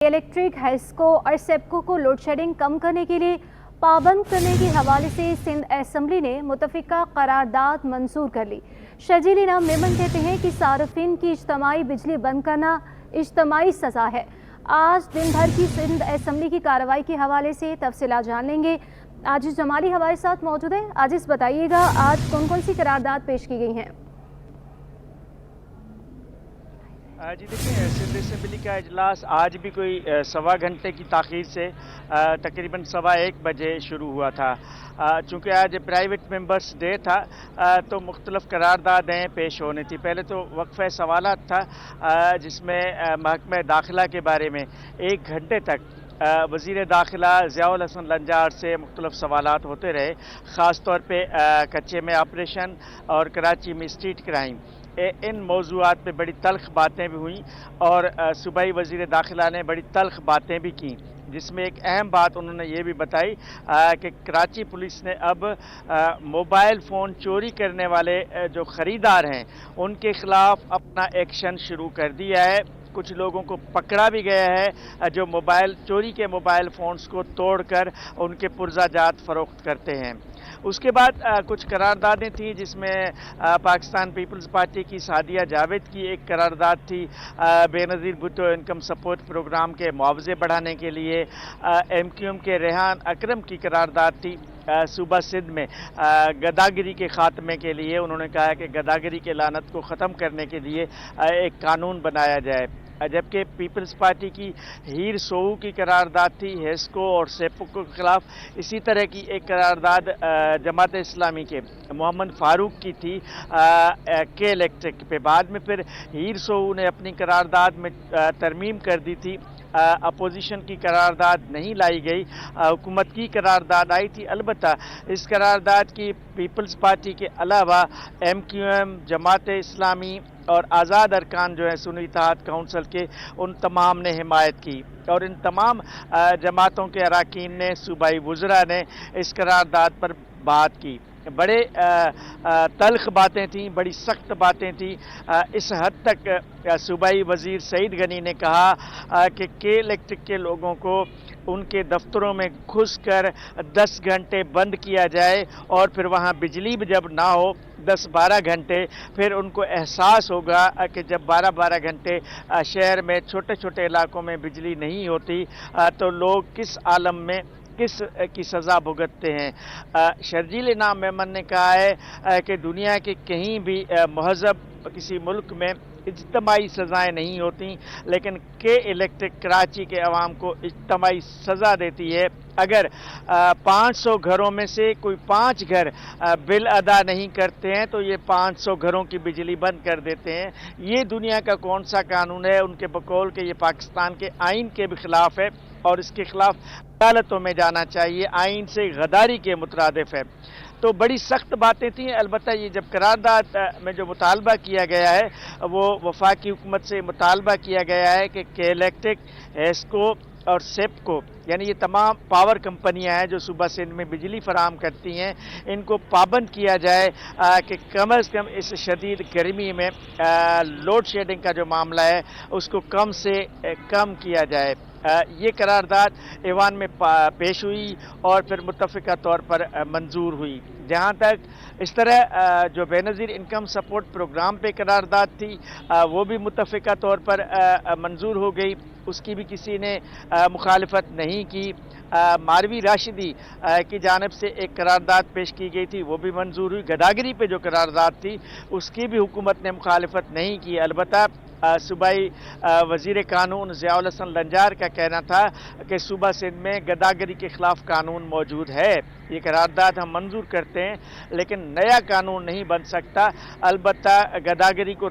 Electric, Hesco और सेप्को को load shedding कम करने के लिए पाबंद करने के हवाले से सिंध असम्बली ने मुतफ़िका करारदाद मंजूर कर ली। शर्जील इनाम मेमन कहते हैं कि सार्फिन की इज्तमाई बिजली बंद करना इज्तमाई सज़ा है। आज दिन भर की सिंध असम्बली की कार्रवाई के हवाले से तफसीलात जान लेंगे। आजिज़ जमाली हमारे साथ मौजूद है। आजिज़ बताइएगा, आज कौन कौन सी करारदाद पेश की गई हैं? जी देखिए, सिंध असम्बली का इजलास आज भी कोई सवा घंटे की ताख़ीर से तकरीबन 1:15 बजे शुरू हुआ था। चूँकि आज प्राइवेट मेंबर्स डे था तो मुख्तलिफ करारदादें पेश होनी थी। पहले तो वक्फ़ सवालात था जिसमें महकमा दाखिला के बारे में 1 घंटे तक वज़ीर दाखिला ज़ियाउल हसन लंजार से मुख्तलिफ सवालात होते रहे, ख़ास तौर पे कच्चे में ऑपरेशन और कराची में स्ट्रीट क्राइम। इन मौज़ूआत पे बड़ी तल्ख़ बातें भी हुई और सूबाई वज़ीर दाखिला ने बड़ी तल्ख़ बातें भी की, जिसमें एक अहम बात उन्होंने ये भी बताई कि कराची पुलिस ने अब मोबाइल फ़ोन चोरी करने वाले जो ख़रीदार हैं उनके ख़िलाफ़ अपना एक्शन शुरू कर दिया है। कुछ लोगों को पकड़ा भी गया है जो चोरी के मोबाइल फ़ोन्स को तोड़कर उनके पुर्ज़ाजात फ़रोख्त करते हैं। उसके बाद कुछ करारदादें थी जिसमें पाकिस्तान पीपल्स पार्टी की सादिया जावेद की एक करारदाद थी Benazir Bhutto income support programme के मुआवजे बढ़ाने के लिए। MQM के रेहान अकरम की करारदाद थी सूबा सिंध में गदागिरी के ख़ात्मे के लिए। उन्होंने कहा कि गदागिरी के लानत को ख़त्म करने के लिए एक कानून बनाया जाए। जबकि पीपल्स पार्टी की हीर सोऊ की करारदाद थी हेस्को और सेप्को के ख़िलाफ़। इसी तरह की एक करारदाद जमात इस्लामी के मोहम्मद फ़ारूक की थी के इलेक्ट्रिक पे। बाद में फिर हीर सोऊ ने अपनी करारदाद में तरमीम कर दी थी। अपोजिशन की करारदाद नहीं लाई गई, हुकूमत की करारदाद आई थी। अलबत्ता इस करारदाद की पीपल्स पार्टी के अलावा MQM, जमात इस्लामी और आज़ाद अरकान जो है सुन्नी इत्तेहाद काउंसिल के, उन तमाम ने हिमायत की और इन तमाम जमातों के अरकान ने, सूबाई वज़रा ने इस करारदाद पर बात की। बड़े तल्ख़ बातें थीं, बड़ी सख्त बातें थीं। इस हद तक सूबाई वज़ीर सईद गनी ने कहा कि के इलेक्ट्रिक के लोगों को उनके दफ्तरों में घुसकर 10 घंटे बंद किया जाए और फिर वहाँ बिजली भी जब ना हो 10-12 घंटे, फिर उनको एहसास होगा कि जब 12-12 घंटे शहर में छोटे छोटे इलाकों में बिजली नहीं होती तो लोग किस आलम में किस की सज़ा भुगतते हैं। शर्जील इनाम मेमन ने कहा है कि दुनिया के कहीं भी महज़ब किसी मुल्क में इज्तमाई सज़ाएँ नहीं होती, लेकिन के इलेक्ट्रिक कराची के अवाम को इज्तमाई सज़ा देती है। अगर 500 घरों में से कोई 5 घर बिल अदा नहीं करते हैं तो ये 500 घरों की बिजली बंद कर देते हैं। ये दुनिया का कौन सा कानून है? उनके बकौल के ये पाकिस्तान के आइन के भी ख़िलाफ़ है और इसके ख़िलाफ़ अदालतों में जाना चाहिए। आइन से गद्दारी के मुतरादिफ है। तो बड़ी सख्त बातें थीं। अलबत्ता ये जब करारदाद में जो मुतालबा किया गया है वो वफाकी हुकूमत से मुतालबा किया गया है कि के इलेक्ट्रिक, हेस्को और सेप्को यानी ये तमाम पावर कंपनियां हैं जो सूबा सिंध में बिजली फराहम करती हैं, इनको पाबंद किया जाए कि कम अज़ कम इस शदीद गर्मी में लोड शेडिंग का जो मामला है उसको कम से कम किया जाए। ये करारदाद ईवान में पेश हुई और फिर मुत्तफ़िका तौर पर मंजूर हुई। जहाँ तक इस तरह जो बेनज़ीर इनकम सपोर्ट प्रोग्राम पे करारदाद थी वो भी मुत्तफ़िका तौर पर मंजूर हो गई, उसकी भी किसी ने मुखालफत नहीं की। मारवी राशिदी की जानिब से एक करारदाद पेश की गई थी, वो भी मंजूर हुई। गदागिरी पे जो करारदाद थी उसकी भी हुकूमत ने मुखालफत नहीं की। अलबत्ता सूबाई वज़ीर कानून ज़ियाउल हसन लंजार का कहना था कि सूबा सिंध में गदागिरी के ख़िलाफ़ कानून मौजूद है, ये करारदाद हम मंजूर करते हैं, लेकिन नया कानून नहीं बन सकता। अलबत्ता गदागिरी को